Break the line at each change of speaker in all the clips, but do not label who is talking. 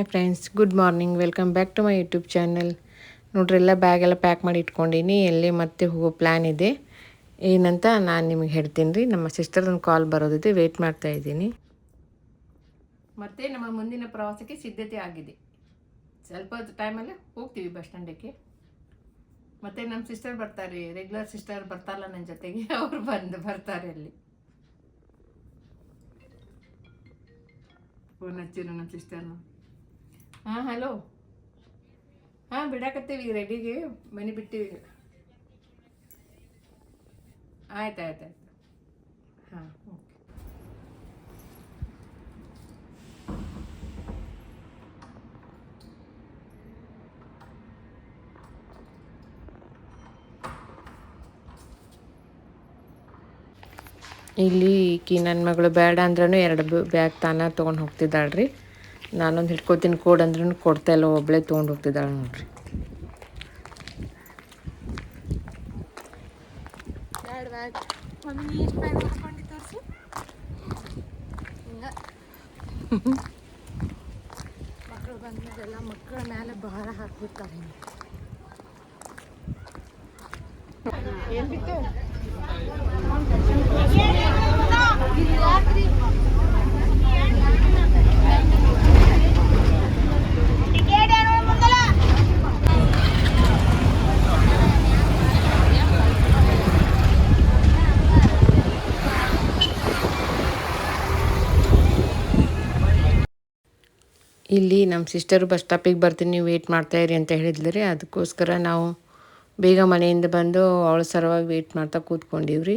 Hi friends, good morning. Welcome back to my YouTube channel. ನೋಡ್ರಿ, ಎಲ್ಲ ಬ್ಯಾಗೆಲ್ಲ pack ಮಾಡಿ ಇಟ್ಕೊಂಡೀನಿ. ಎಲ್ಲಿ ಮತ್ತೆ ಹೋಗೋ ಪ್ಲ್ಯಾನ್ ಇದೆ. ಏನಂತ ನಾನು ನಿಮಗೆ ಹೇಳ್ತೀನಿ ರೀ. ನಮ್ಮ ಸಿಸ್ಟರ್ದೊಂದು ಕಾಲ್ ಬರೋದಿದೆ, ವೆಯ್ಟ್ ಮಾಡ್ತಾ ಇದ್ದೀನಿ. ಮತ್ತು ನಮ್ಮ ಮುಂದಿನ ಪ್ರವಾಸಕ್ಕೆ ಸಿದ್ಧತೆ ಆಗಿದೆ. ಸ್ವಲ್ಪ ಟೈಮಲ್ಲೇ ಹೋಗ್ತೀವಿ ಬಸ್ ಸ್ಟ್ಯಾಂಡಕ್ಕೆ. ಮತ್ತು ನಮ್ಮ ಸಿಸ್ಟರ್ ಬರ್ತಾರೆ, ರೆಗ್ಯುಲರ್ ಸಿಸ್ಟರ್ ಬರ್ತಾರಲ್ಲ ನನ್ನ ಜೊತೆಗೆ, ಅವರು ಬರ್ತಾರೆ ಅಲ್ಲಿ. ಫೋನ್ ಹಚ್ಚಿರು ನಮ್ಮ ಸಿಸ್ಟರ್ನು. ಹಾಂ, ಹಲೋ. ಹಾಂ, ಬಿಡಾಕತ್ತೀವಿ, ರೆಡಿಗೆ ಮನೆ ಬಿಟ್ಟಿವಿ. ಆಯ್ತು. ಹಾಂ, ಓಕೆ. ಇಲ್ಲಿ ಈಕಿ ನನ್ನ ಮಗಳು ಬೇಡ ಅಂದ್ರೂ 2 ಬ್ಯಾಗ್ ತಾನ ತೊಗೊಂಡು ಹೋಗ್ತಿದ್ದಾಳ್ರಿ. ನಾನೊಂದು ಹಿಡ್ಕೊತೀನಿ ಕೋಡ್ ಅಂದ್ರೂ ಕೊಡ್ತಾ ಇಲ್ಲ, ಒಬ್ಬಳೇ ತೊಗೊಂಡು ಹೋಗ್ತಿದ್ದಾಳೆ ನೋಡ್ರಿ. ಮಕ್ಕಳು ಬಂದಾಗೆಲ್ಲ ಮಕ್ಕಳ ಮೇಲೆ ಭಾರ ಹಾಕ್ಬಿಡ್ತಾರೆ. ಏನು ಬಿತ್ತು? ಇಲ್ಲಿ ನಮ್ಮ ಸಿಸ್ಟರು ಬಸ್ ಸ್ಟಾಪಿಗೆ ಬರ್ತೀನಿ, ವೆಯ್ಟ್ ಮಾಡ್ತಾಯಿರಿ ಅಂತ ಹೇಳಿದ್ಲು ರೀ. ಅದಕ್ಕೋಸ್ಕರ ನಾವು ಬೇಗ ಮನೆಯಿಂದ ಬಂದು ಅವಳ ಸಲುವಾಗಿ ವೆಯ್ಟ್ ಮಾಡ್ತಾ ಕೂತ್ಕೊಂಡಿವ್ರಿ.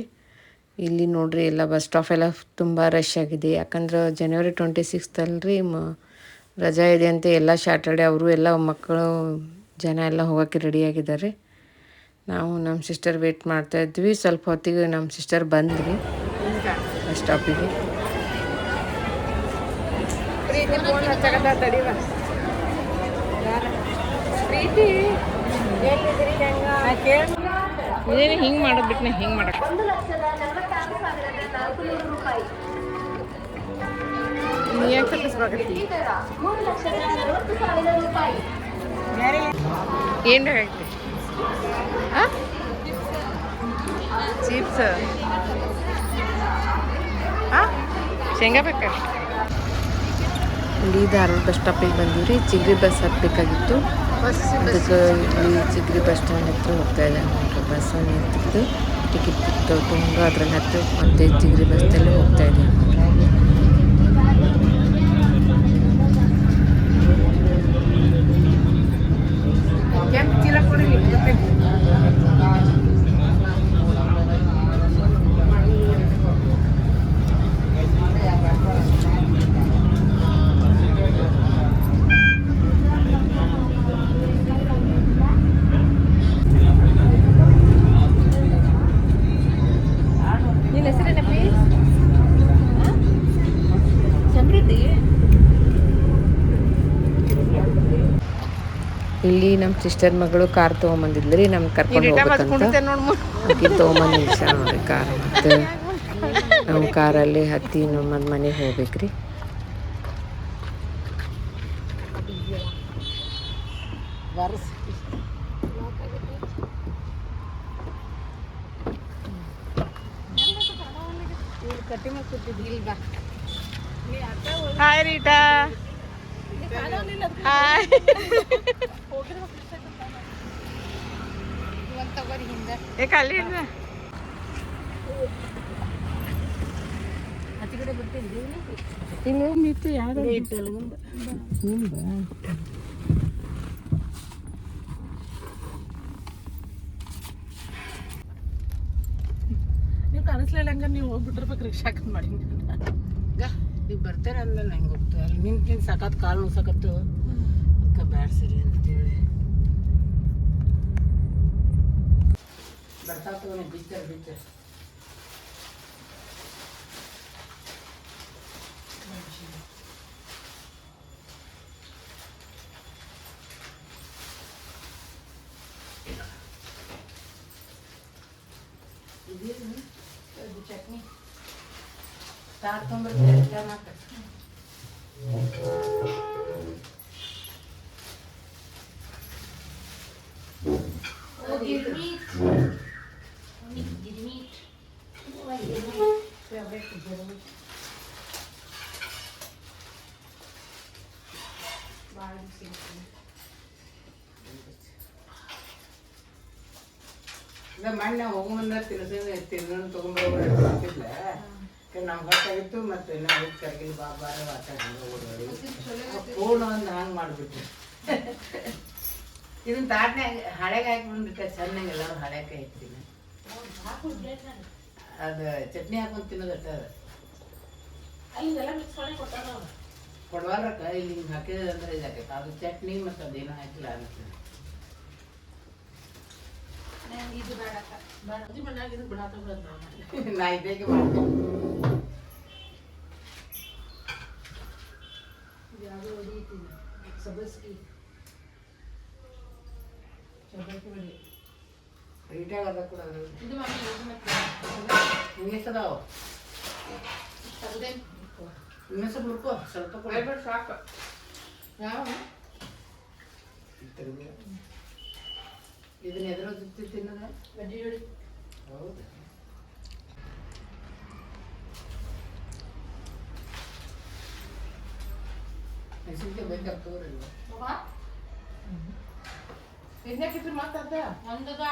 ಇಲ್ಲಿ ನೋಡ್ರಿ, ಎಲ್ಲ ಬಸ್ ಸ್ಟಾಪ್ ಎಲ್ಲ ತುಂಬ ರಶ್ ಆಗಿದೆ. ಯಾಕಂದ್ರೆ ಜನವರಿ 26 ಅಲ್ರಿ, ರಜಾ ಇದೆ ಅಂತ. ಎಲ್ಲ ಸ್ಯಾಟರ್ಡೆ ಅವರು ಎಲ್ಲ ಮಕ್ಕಳು ಜನ ಎಲ್ಲ ಹೋಗೋಕ್ಕೆ ರೆಡಿಯಾಗಿದ್ದಾರೆ. ನಾವು ನಮ್ಮ ಸಿಸ್ಟರ್ ವೆಯ್ಟ್ ಮಾಡ್ತಾಯಿದ್ವಿ. ಸ್ವಲ್ಪ ಹೊತ್ತಿಗೆ ನಮ್ಮ ಸಿಸ್ಟರ್ ಬಂದ್ರಿ ಬಸ್ ಸ್ಟಾಪಿಗೆ. ಇದೇನು ಹಿಂಗೆ ಮಾಡೋದು ಬಿಟ್ಟು ಹಿಂಗೆ ಮಾಡಕ್ಕೆ ಯಾಕೆ ತಪ್ಪಿಸ್ಬೇಕತ್ತಿ? ಏನು ಬೇಕಾಗ್ತಿ? ಹಾಂ, ಚಿಪ್ಸ್. ಹಾಂ, ಶೇಂಗಾ ಬೇಕಾ? ಇಲ್ಲಿ ಧಾರವಾಡ ಬಸ್ ಸ್ಟಾಪಿಗೆ ಬಂದಿವ್ರಿ. ಚಿಗ್ರಿ ಬಸ್ ಹತ್ತಬೇಕಾಗಿತ್ತು. ಅದಕ್ಕೆ ಇಲ್ಲಿ ಚಿಗ್ರಿ ಬಸ್ ಸ್ಟ್ಯಾಂಡ್ ಹತ್ರ ಹೋಗ್ತಾ ಇದೆ ನೋಡ್ರಿ. ಬಸ್ ನಿಂತಿದ್ದು ಟಿಕೆಟ್ ತೊಗೊಂಡು ಅದ್ರಲ್ಲಿ ಹತ್ತು ಮತ್ತೆ ಚಿಗ್ರಿ ಬಸ್ನಲ್ಲಿ ಹೋಗ್ತಾ ಇದೆ. ಇಲ್ಲಿ ನಮ್ಮ ಸಿಸ್ಟರ್ ಮಗಳು ಕಾರ್ ತೊಗೊಂಬಂದಿದ್ಲು ರೀ, ನಮ್ಗೆ ಕರ್ಕೊಂಡು ಹೋಗ್ಬೇಕಂತ. ಅಕ್ಕಿ ತೊಗೊಂಬಂದು ನಿಲ್ಸ ನೋಡ್ರಿ ಕಾರ್. ಮತ್ತು ನಾವು ಕಾರಲ್ಲಿ ಹತ್ತಿ ನಮ್ಮ ಮನೆಗೆ ಹೋಗ್ಬೇಕ್ರಿ. Hi Rita. ಹಾಯ್. ನೀವು ಕಾಣಿಸ್ಲಿಲ್ಲ, ಹಂಗ ನೀವು ಹೋಗ್ಬಿಟ್ಟಿರ್ಬೇಕು ರಿಕ್ಷಾ ಹಾಕಂಡ್ ಮಾಡಿ. ನೀವು ಬರ್ತಾರೆ ಅಂದ ನಂಗೆ ಗೊತ್ತು. ಅಲ್ಲಿ ನಿಂತು ಸಾಕತ್ ಕಾಲು ನೋಸಕತ್ತು, ಅದಕ್ಕೆ ಬ್ಯಾಡ ಸರಿ ಅಂತೇಳಿ ಬರ್ತಾ ತಗೊಂಡು ಬಿಚ್ಚರ್ ಇದೇನು ಚಟ್ನಿ ಸ್ಟಾರ್ಟ್ ತೊಗೊಂಡ್ಬರ್ತೀವಿ.
ಮಣ್ಣೆ ಹೋಗೋ ಮುಂದೆ ತಿರ್ಗ ತೊಗೊಂಡ್ಬರ್ತಿದ್ಲ ನಮ್ಗೆ ಹೊತ್ತಾಗಿತ್ತು ಮತ್ತು ನಾವು ಕರ್ಗಿಲ್ ಬಾಬಾರ ಫೋನ್ ಒಂದು ಹಂಗೆ ಮಾಡಿಬಿಟ್ರು. ಇದನ್ನ ತಾಟ್ನ್ಯಾಗ ಹಳೆಗೆ ಹಾಕಿ ಬಂದ್ಬಿಟ್ಟೆ ಚೆನ್ನಾಗಿ ಎಲ್ಲರೂ ಹಳೆಗೆ ಹಾಕ್ತೀನಿ. ಅದು ಚಟ್ನಿ ಹಾಕೊಂಡು ತಿನ್ನೋದಟ್ಟ ಕೊಡವಾರಕ್ಕ ಇಲ್ಲಿ ಹಿಂಗೆ ಹಾಕಿದ್ರೆ ಅಂದ್ರೆ ಇದಾಕೈತೆ ಅದು ಚಟ್ನಿ ಮತ್ತು ಅದೇನೋ ಹಾಕಿಲ್ಲ ಅನ್ನತ್ತೆ. ನಾ ಇದೇಗೆ ಮಾಡ್ತೀನಿ. ರೀಟಾಗ ಅದ ಕೂಡ ಹಿಂಗೆಸದಾವ ಇನ್ನೆಸ ಬಿಡ್ಕೋ ಸ್ವಲ್ಪ ಕೊಡ ಸಾಕು. ಯಾವ ಇದನ್ನ ಎದುರು ಜೊತೆ ತಿನ್ನೋದ ಹೌದು. ಮೆಣಸಿನ್ಕಾಯಿ ಬೇಕಾಗ್ತವ್ರಿ ಇದನ್ಯಾಕಿದ್ರು ಮಾತಾಡ್ದ ಒಂದದ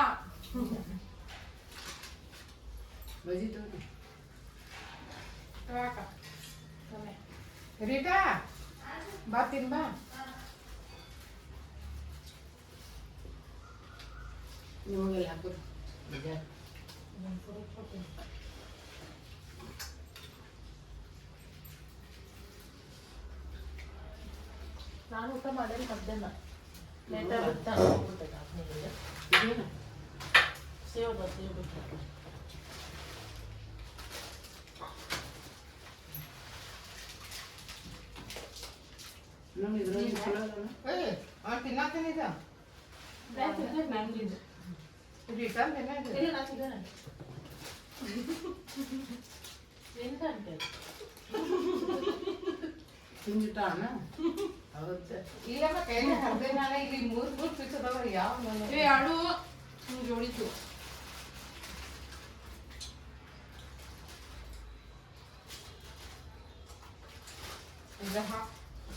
ಬಜಿ ತಗೋರಿ ರೀಟಾ ಬಾ ತಿನ್ ಬಾ. ನಿಮಗೆಲ್ಲ ಹಾಕೋರಿ ನಿಜ
ನಾನು ಊಟ ಮಾಡೇನಿ ಮಧ್ಯಾಹ್ನ ಸೇವ್ ಬಿಟ್ಟು
ತಿನ್ನತ್ತೇನಿದ ತಿಂದಿಟ್ಟಾನ ಹೌದಾ
ಇಲ್ಲಮ್ಮ ಕೈಲಿ ಹರ್ದೆ ನಾಳೆ ಇಲ್ಲಿ ಮೂರ್ ಪೀಸ್ ಅದಾವ ಯಾವ ಎರಡು ಜೋಡಿತು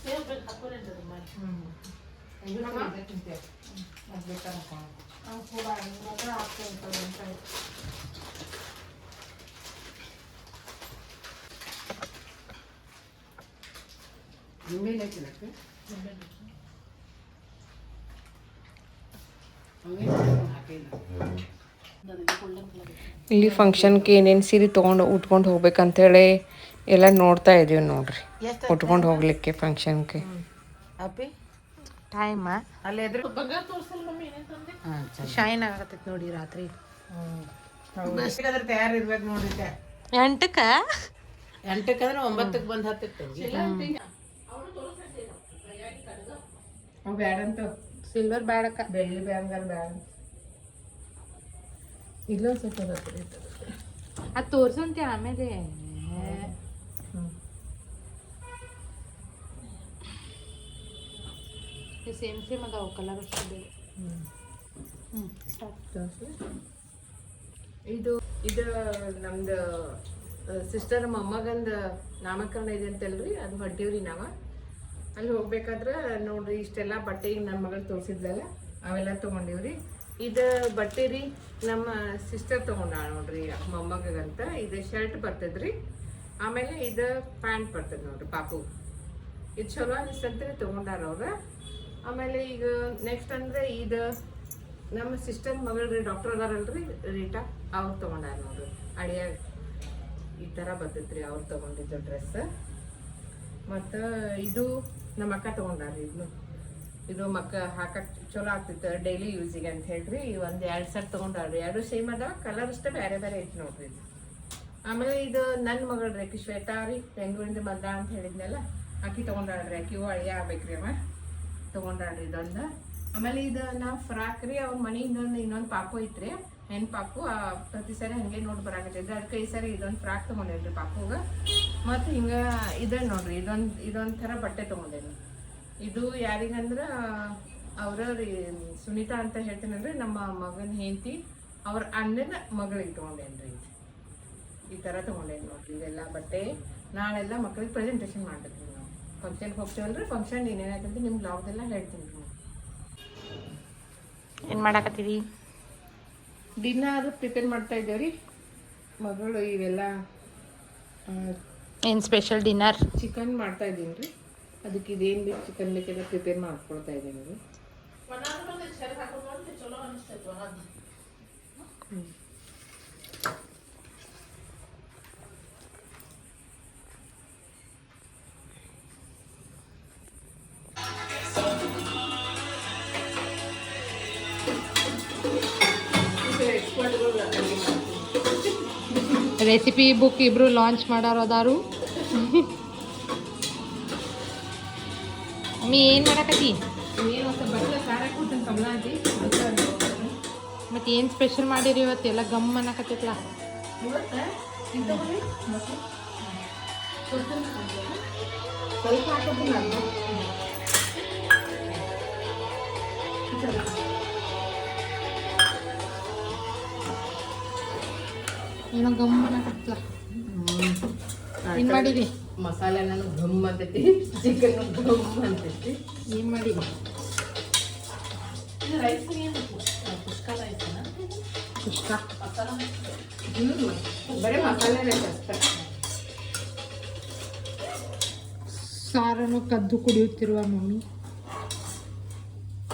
ಸೇವ್ ಹಾಕೋರೇನ್ರಿ ಮಾಡಿ ತಿಂತೆ ಕೂಡ ಹಾಕ್ತೇನೆ.
ನಿಂಬೆಹಣ್ಣು ಹಾಕಿನಕ್ಕೆ
ಇಲ್ಲಿ ಫಂಕ್ಷನ್ಗೆ ಏನೇನು ಸೀರೆ ತೊಗೊಂಡು ಉಟ್ಕೊಂಡು ಹೋಗ್ಬೇಕಂತೇಳಿ ಎಲ್ಲ ನೋಡ್ತಾ ಇದೀವಿ ನೋಡ್ರಿ. ಉಟ್ಕೊಂಡು ಹೋಗ್ಲಿಕ್ಕೆ ಫಂಕ್ಷನ್ಗೆ
ಅಪ್ಪಿ
ಟೈಮ್
ಅಲ್ಲಿ ಎದುರು
ಶೈನ್ ಆಗತೈತಿ ನೋಡಿ ರಾತ್ರಿ.
ಬಸ್ಗಾದ್ರೆ ತಯಾರಿರ್ಬೇಕು ನೋಡಿದ್ದೆ
8ಕ್ಕೆ
8ಕ್ಕಂದ್ರೆ 9ಕ್ಕೆ ಬಂದು ಹತ್ತಿತ್ತು. ಬ್ಯಾಡಂತ
ಸಿಲ್ವರ್ ಬ್ಯಾಡಕ್ಕ
ಬೆಳ್ಳಿ ಬ್ಯಾಂಗಲ್ ಬ್ಯಾಡ
ಇಲ್ಲೊಂದು ಸ್ವಲ್ಪ ಅದು ತೋರ್ಸಂತೆ ಆಮೇಲೆ ಸೇಮ್ ಅದಾವ ಕಲರ್ ಅಷ್ಟು ಬೇರೆ.
ಇದು ನಮ್ದು ಸಿಸ್ಟರ್ ಮೊಮ್ಮಗಂದು ನಾಮಕರಣ ಇದೆ ಅಂತಲ್ರಿ, ಅದು ಹೊಂಟೀವ್ರಿ ನಾವು. ಅಲ್ಲಿ ಹೋಗ್ಬೇಕಾದ್ರೆ ನೋಡ್ರಿ ಇಷ್ಟೆಲ್ಲ ಬಟ್ಟೆ ಈಗ ನನ್ನ ಮಗಳು ತೋರಿಸಿದ್ಲಲ್ಲ ಅವೆಲ್ಲ ತೊಗೊಂಡಿವ್ರಿ. ಇದು ಬಟ್ಟೆ ರೀ ನಮ್ಮ ಸಿಸ್ಟರ್ ತೊಗೊಂಡಾಳ ನೋಡ್ರಿ ಮೊಮ್ಮಗಂತ. ಇದು ಶರ್ಟ್ ಬರ್ತದ್ರಿ, ಆಮೇಲೆ ಇದು ಪ್ಯಾಂಟ್ ಬರ್ತದೆ ನೋಡ್ರಿ ಪಾಪು. ಇದು ಚಲೋ ಅನಿಸ್ತಂತ್ರಿ ತೊಗೊಂಡಾರ ಅವ್ರು. ಆಮೇಲೆ ಈಗ ನೆಕ್ಸ್ಟ್ ಅಂದರೆ ಇದು ನಮ್ಮ ಸಿಸ್ಟರ್ ಮಗಳ್ರಿ ಡಾಕ್ಟರ್ ಅದಾರಲ್ರಿ ರೀಟಾ, ಅವ್ರು ತೊಗೊಂಡಾರ ನೋಡ್ರಿ. ಅಡಿಯಾಗ ಈ ಥರ ಬರ್ತೈತ್ರಿ ಅವ್ರು ತೊಗೊಂಡಿದ್ದು ಡ್ರೆಸ್. ಮತ್ತು ಇದು ನಮ್ಮ ಅಕ್ಕ ತೊಗೊಂಡಾರ್ರಿ. ಇದು ಮಕ್ಕ ಹಾಕಕ್ಕೆ ಚಲೋ ಆಗ್ತಿತ್ತು ಡೈಲಿ ಯೂಸಿಗೆ ಅಂತ ಹೇಳ್ರಿ. ಒಂದು 2 ಸೆಟ್ ತೊಗೊಂಡಾರ್ರಿ. 2 ಸೇಮ್ ಅದಾವ, ಕಲರ್ ಅಷ್ಟೇ ಬೇರೆ ಬೇರೆ ಐತಿ ನೋಡ್ರಿ ಇದು. ಆಮೇಲೆ ಇದು ನನ್ನ ಮಗಳ್ರಿ ಆಕಿ ಶ್ವೇತಾ ರೀ, ಬೆಂಗಳೂರಿಂದ ಬಂದ ಅಂತ ಹೇಳಿದ್ನಲ್ಲ, ಆಕಿ ತೊಗೊಂಡಾಳ್ರಿ. ಆಕಿಗೂ ಅಳಿಯ ಆಗ್ಬೇಕ್ರಿ ಅವ ತೊಗೊಂಡಾಳ್ರಿ ಇದೊಂದು. ಆಮೇಲೆ ಇದು ನಾವು ಫ್ರಾಕ್ ರೀ ಅವ್ರ ಮನೆಯಿಂದ ಇನ್ನೊಂದು ಪಾಪು ಐತ್ರಿ, ಹೆಣ್ಣು ಪಾಪು. ಪ್ರತಿ ಸಾರಿ ಹಂಗೆ ನೋಡಿ ಬರಾಕತ್ತಿದ್ದು, ಅದಕ್ಕೆ ಈ ಸಾರಿ ಇದೊಂದು ಫ್ರಾಕ್ ತೊಗೊಂಡೇನ್ರಿ ಪಾಪುಗೆ. ಮತ್ತು ಹಿಂಗೆ ಇದನ್ನು ನೋಡ್ರಿ ಇದೊಂದು ಥರ ಬಟ್ಟೆ ತೊಗೊಂಡೇನಿ. ಇದು ಯಾರಿಗಂದ್ರೆ ಅವರ ರೀ ಸುನೀತಾ ಅಂತ ಹೇಳ್ತೀನಲ್ರಿ, ನಮ್ಮ ಮಗನ ಹೆಂಡತಿ ಅವ್ರ ಅಣ್ಣನ ಮಗಳಿಗೆ ತೊಗೊಂಡೇನ್ರಿ ಇದು. ಈ ಥರ ತೊಗೊಂಡೇನಿ ನೋಡ್ರಿ ಇದೆಲ್ಲ ಬಟ್ಟೆ. ನಾಳೆಲ್ಲ ಮಕ್ಕಳಿಗೆ ಪ್ರೆಸೆಂಟೇಷನ್ ಮಾಡ್ಬೇಕು ನಾವು ಫಂಕ್ಷನ್ಗೆ ಹೋಗ್ತೀವಲ್ರಿ. ಫಂಕ್ಷನ್ ಏನೇನಾಯ್ತಂದ್ರೆ ನಿಮ್ಗೆ ಬ್ಲೌಸೆಲ್ಲ ಹೇಳ್ತೀನಿ ರೀ.
ಏನು ಮಾಡಾಕತ್ತೀರಿ?
ಡಿನ್ನರ್ ಪ್ರಿಪೇರ್ ಮಾಡ್ತಾ ಇದ್ದೇವೆ ರೀ ಮಗಳು. ಇವೆಲ್ಲ
ಏನು ಸ್ಪೆಷಲ್ ಡಿನ್ನರ್?
ಚಿಕನ್ ಮಾಡ್ತಾ ಇದ್ದೀನಿ ರೀ. ಅದಕ್ಕೆ ಇದೇನು ಬೇಕು ಚಿಕನ್ ಬೇಕೆಲ್ಲ ಪ್ರಿಪೇರ್ ಮಾಡ್ಕೊಳ್ತಾ ಇದ್ದೀನಿ ರೀ.
ರೆಸಿಪಿ ಬುಕ್ ಇಬ್ರು ಲಾಂಚ್ ಮಾಡೋರು ಅದಾರು. ಮಮ್ಮಿ ಏನು ಮಾಡಾಕತ್ತಿ? ಮತ್ತೆ ಏನು ಸ್ಪೆಷಲ್ ಮಾಡಿರಿ ಇವತ್ತೆಲ್ಲ ಗಮ್ ಅನ್ನಕತ್ತೈತ್ಲ?
ಸ್ವಲ್ಪ ಹಾಕೋದಿಲ್ಲ
ಏನೋ ಗಮ್ ಅನ್ನಕತ್ತಲ್ಲ. ಏನು ಮಾಡಿರಿ?
ಮಸಾಲೆ ನಾನು ಘಮ್ ಅಂತೈತಿ, ಚಿಕನ್ ಘಮ್ ಅಂತೈತಿ.
ಏನು ಮಾಡಿರಿ? ಕುಷ್ಕ
ಬರೀ ಮಸಾಲೆ ರೈಸ್ ಅಷ್ಟೇ.
ಸಾರನ್ನು ಕದ್ದು ಕುಡಿಯುತ್ತಿರುವ ಮಮ್ಮಿ.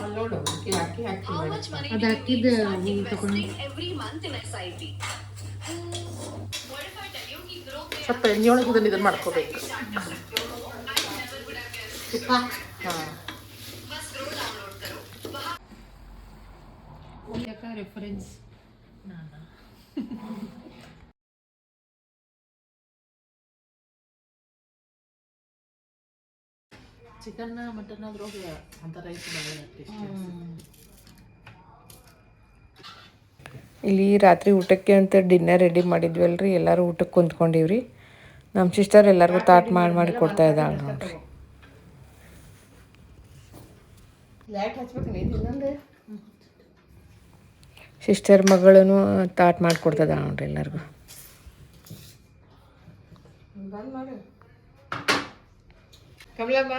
ಅಲ್ಲಿ ನೋಡು ಹಾಕಿ
ಅದು ಹಾಕಿದ್ದು ನೀವು ತಗೊಂಡು
ಸ್ವಲ್ಪ ಎಣ್ಣೆಯೊಳಗೆ ಇದನ್ನು ಮಾಡ್ಕೋಬೇಕು.
ತುಪ್ಪ.
ಹಾಂ,
ರೆಫರೆನ್ಸ್
ಚಿಕನ್ ಮಟನ್ ಅದ್ರೊಳಗೆ ಅಂತ ರೈಸ್
ಇಲ್ಲಿ ರಾತ್ರಿ ಊಟಕ್ಕೆ ಅಂತ ಡಿನ್ನರ್ ರೆಡಿ ಮಾಡಿದ್ವಲ್ರಿ. ಎಲ್ಲರೂ ಊಟಕ್ಕೆ ಕುಂತ್ಕೊಂಡಿವ್ರಿ. ನಮ್ಮ ಸಿಸ್ಟರ್ ಎಲ್ಲರಿಗೂ ತಾಟ್ ಮಾಡಿ ಕೊಡ್ತಾ ಇದ್ದಾಳೆ ನೋಡ್ರಿ. ಲೈಟ್ ಹಚ್ಬೇಕು ಇನ್ನೊಂದು. ಸಿಸ್ಟರ್ ಮಗಳೂ ತಾಟ್ ಮಾಡಿಕೊಡ್ತದ ನೋಡ್ರಿ ಎಲ್ಲರಿಗೂ. ಬಂದ್ ಮಾಡು ಕಮಲಮ್ಮ.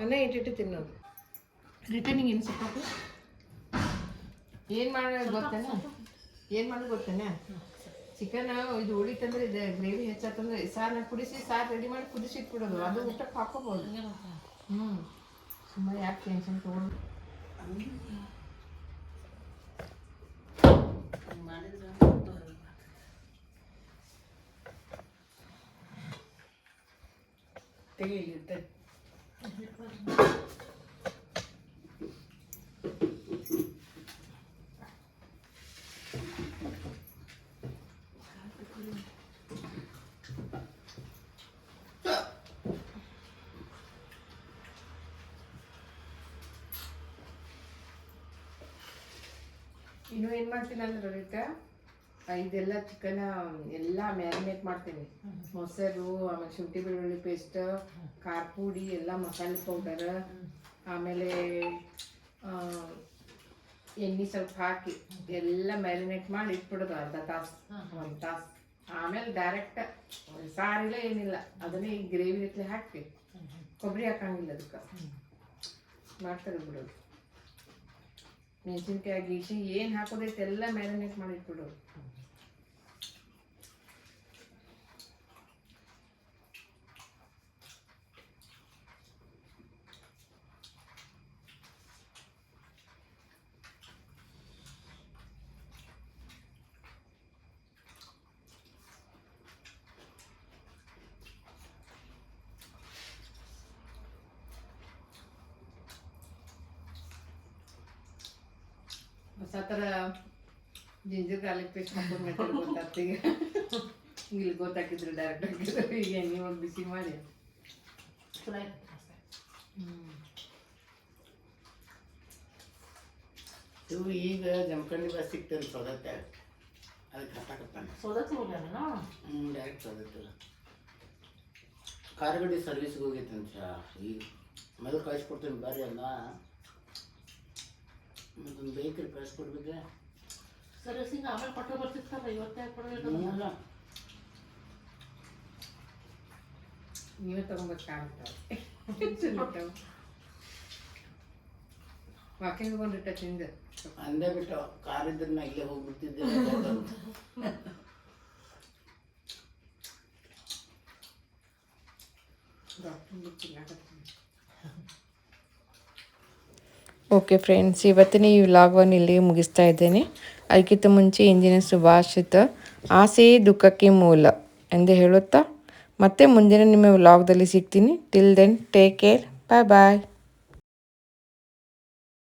ಅನ್ನ ಇಟ್ಟಿಟ್ಟು ತಿನ್ನೋದು.
ರಿಟರ್ನಿಂಗ್ ಏನು ಸ್ವಲ್ಪ
ಏನು ಮಾಡೋದು ಗೊತ್ತೇನೆ ಚಿಕನ್ ಇದು ಉಳಿತಂದ್ರೆ ಇದು ಗ್ರೇವಿ ಹೆಚ್ಚಾತಂದ್ರೆ ಸಾರನ್ನ ಕುದಿಸಿ ಸಾರು ರೆಡಿ ಮಾಡಿ ಕುದಿಸಿ ಇಟ್ಬಿಡೋದು. ಅದು ಊಟಕ್ಕೆ ಹಾಕೋಬೋದು. ಸುಮ್ಮನೆ ಯಾಕೆ ಟೆನ್ಷನ್ ತೊಗೊಂಡು ತೆಗಿಲಿರುತ್ತೆ. ಇನ್ನು ಏನು ಮಾಡ್ತೀನಿ ಅಂದ್ರೆ ರೋಹಿತ, ಇದೆಲ್ಲ ಚಿಕನ್ ಎಲ್ಲ ಮ್ಯಾರಿನೇಟ್ ಮಾಡ್ತೀನಿ. ಮೊಸರು, ಆಮೇಲೆ ಶುಂಠಿ ಬೆಳ್ಳುಳ್ಳಿ ಪೇಸ್ಟ್, ಖಾರ ಪುಡಿ, ಎಲ್ಲ ಮಸಾಲೆ ಪೌಡರ್, ಆಮೇಲೆ ಎಣ್ಣೆ ಸ್ವಲ್ಪ ಹಾಕಿ ಎಲ್ಲ ಮ್ಯಾರಿನೇಟ್ ಮಾಡಿ ಇಟ್ಬಿಡೋದು ಅರ್ಧ ತಾಸು 1 ತಾಸು. ಆಮೇಲೆ ಡೈರೆಕ್ಟ್ ಸಾರಿಲ್ಲ ಏನಿಲ್ಲ, ಅದನ್ನೇ ಈ ಗ್ರೇವಿ ಜೊತೆ ಹಾಕಿ ಕೊಬ್ಬರಿ ಹಾಕಂಗಿಲ್ಲ ಅದಕ್ಕೆ ಮಾಡಿ ತೆಗೆದ್ಬಿಡೋದು. ಮೆಣಸಿನ್ಕಾಯಿ ಗೀಸಿ ಏನು ಹಾಕೋದೈತೆ ಎಲ್ಲ ಮ್ಯಾರಿನೇಟ್ ಮಾಡಿ ಇಟ್ಬಿಡೋದು. ಹೊಸ ಥರ ಜಿಂಜರ್ ಗಾರ್ಲಿಕ್ ಪೇಸ್ಟ್ ಹಾಕೊಂಡು ಮೆಥಡ್ ಗೊತ್ತಾಗ್ತೀಗ. ಇಲ್ಲಿ ಗೊತ್ತಾಕಿದ್ರು ಡೈರೆಕ್ಟ್ ಹಾಕಿದ್ರು. ಈಗ ನೀವು ಬಿಸಿ ಮಾಡಿ
ಇವು ಈಗ ಜಮಖಂಡಿ ಬಸ್ ಸಿಗ್ತದೆ ಸೌದತ್ತೆ, ಅದಕ್ಕೆ ಹಾಕತ್ತಾನೆ.
ಸೌದತ್ತಿ ಹೋಗ್ಯಾನ?
ಡೈರೆಕ್ಟ್ ಸೌದತ್ತಿಲ್ಲ, ಕಾರುಗಡಿ ಸರ್ವಿಸ್ಗೆ ಹೋಗೈತೆ ಅಂತ. ಈಗ ಮೊದಲು ಕಳಿಸ್ಕೊಡ್ತೀನಿ ಬರ್ರಿ ಅಲ್ಲ. ಮತ್ತೊಂದು ಬೇಕ್ರಿ ಕಳಿಸ್ಕೊಡ್ಬೇಕ್ರೆ
ಸರಿ ಸಿಂಗ್ ಆಮೇಲೆ ಕೊಟ್ಟು ಬರ್ತಿರ್ತಾರ ಇವತ್ತೇ ಕೊಡ್ಬೇಕು
ಅಲ್ಲ
ನೀವೇ ತೊಗೊಬೇಕಾಗ್ತಾವೆ ವಾಕಿಂಗ್ ಬಂದಿಟ್ಟ ತಿಂದು
ಅಂದೇ ಬಿಟ್ಟು ಕಾರ್ ಇದ್ರೆ ನಾ ಇಲ್ಲೇ ಹೋಗ್ಬಿಡ್ತಿದ್ದೆ
ಓಕೆ ಫ್ರೆಂಡ್ಸ್, ಇವತ್ತಿನ ಈ ವ್ಲಾಗನ್ನು ಇಲ್ಲಿ ಮುಗಿಸ್ತಾ ಇದ್ದೇನೆ. ಅದಕ್ಕಿಂತ ಮುಂಚೆ ಇಂದಿನ ಸುಭಾಷಿತ ಆಸೆಯೇ ದುಃಖಕ್ಕೆ ಮೂಲ ಎಂದು ಹೇಳುತ್ತಾ ಮತ್ತೆ ಮುಂದಿನ ನಿಮ್ಮ ವ್ಲಾಗ್ದಲ್ಲಿ ಸಿಗ್ತೀನಿ. ಟಿಲ್ ದೆನ್ ಟೇಕ್ ಕೇರ್, ಬಾಯ್ ಬಾಯ್.